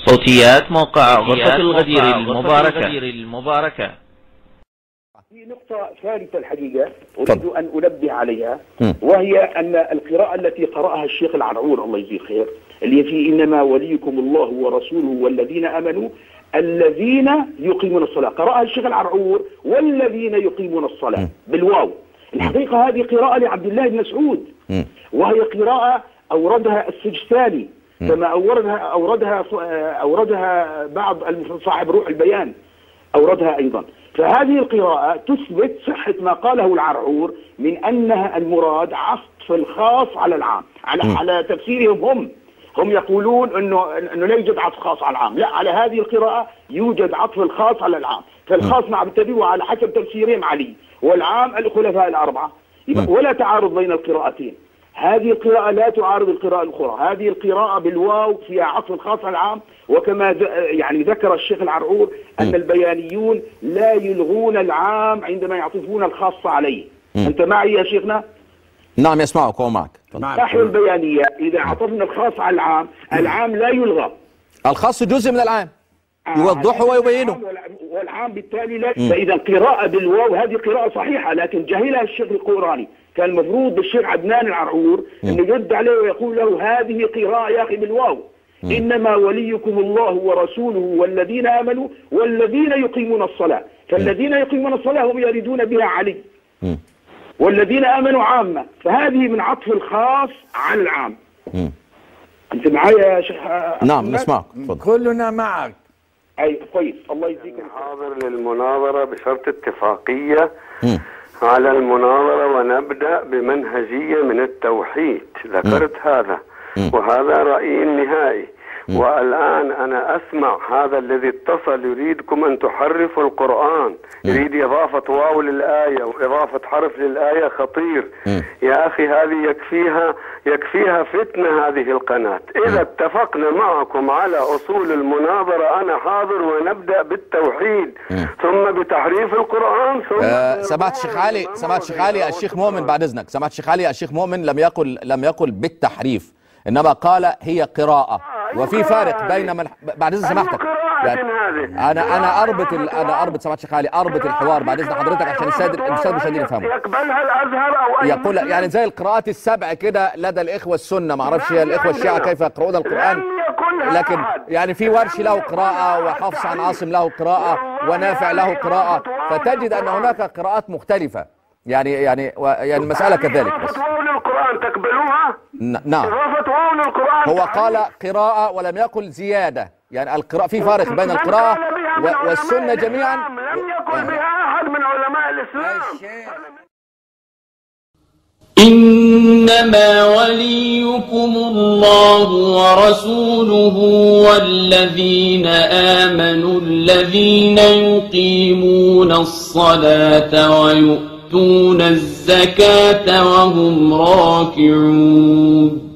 صوتيات موقع غرفة الغدير المباركة. في نقطة ثالثة الحقيقة أريد أن أنبه عليها، وهي أن القراءة التي قرأها الشيخ العرعور الله يجزيه خير، اللي في إنما وليكم الله ورسوله والذين آمنوا الذين يقيمون الصلاة، قرأها الشيخ العرعور والذين يقيمون الصلاة بالواو. الحقيقة هذه قراءة لعبد الله بن مسعود، وهي قراءة أوردها السجستاني كما أوردها بعض صاحب روح البيان أوردها أيضا. فهذه القراءة تثبت صحة ما قاله العرعور من أنها المراد عطف الخاص على العام، على تفسيرهم هم يقولون أنه لا يوجد عطف خاص على العام، لا، على هذه القراءة يوجد عطف الخاص على العام، فالخاص مع بالتبيه على حسب تفسيرهم علي، والعام الخلفاء الأربعة، ولا تعارض بين القراءتين. هذه القراءة لا تعارض القراءة الأخرى، هذه القراءة بالواو فيها عطف الخاص على العام، وكما يعني ذكر الشيخ العرعور أن البيانيون لا يلغون العام عندما يعطفون الخاص عليه. أنت معي يا شيخنا؟ نعم يسمعك ومعك. نحن البيانية إذا عطفنا الخاص على العام، العام لا يلغى، الخاص جزء من العام يوضحه ويبينه، والعام بالتالي لا. فإذا القراءة بالواو هذه قراءة صحيحة، لكن جهلها الشيخ القراني. كان المفروض بالشيخ عدنان العرعور انه يرد عليه ويقول له هذه قراءة يا اخي بالواو، انما وليكم الله ورسوله والذين امنوا والذين يقيمون الصلاة، فالذين يقيمون الصلاة هم يريدون بها علي، والذين امنوا عامة، فهذه من عطف الخاص على العام. انت معايا يا شيخ؟ نعم نسمعك، كلنا معك. اي كويس، الله يجزيك. حاضر للمناظرة بشرط اتفاقية على المناظرة، ونبدأ بمنهجية من التوحيد. ذكرت هذا وهذا رأيي النهائي. والآن أنا أسمع هذا الذي اتصل يريدكم أن تحرفوا القرآن، يريد إضافة واو للآية وإضافة حرف للآية. خطير يا أخي، هذه يكفيها فتنة هذه القناة. إذا اتفقنا معكم على أصول المناظرة أنا حاضر، ونبدأ بالتوحيد ثم بتحريف القرآن ثم سمعت الشيخ علي الشيخ مؤمن بعد إذنك، سمعت الشيخ علي الشيخ مؤمن لم يقل بالتحريف، إنما قال هي قراءة، وفي فارق بين بعد إذن سمحتك يعني أنا أربط سمعت الشيخ علي، أربط الحوار بعد إذن حضرتك عشان الأستاذ مشاهدين يفهموا. يقبلها الأزهر أو أي يقول يعني زي القراءات السبع كده لدى الإخوة السنة، ما أعرفش الإخوة الشيعة كيف يقرؤون القرآن، لكن يعني في ورش له قراءة، وحفص عن عاصم له قراءة، ونافع له قراءة، فتجد أن هناك قراءات مختلفة. يعني المسألة كذلك. بس واو للقرآن تقبلوها؟ نعم. إضافة واو للقرآن هو قال قراءة ولم يقل زيادة، يعني القراءة في فارق بين القراءة والسنة جميعا. لم يقل بها أحد من علماء الإسلام. إنما وليكم الله ورسوله والذين آمنوا الذين يقيمون الصلاة ويؤتون الزكاة وهم راكعون.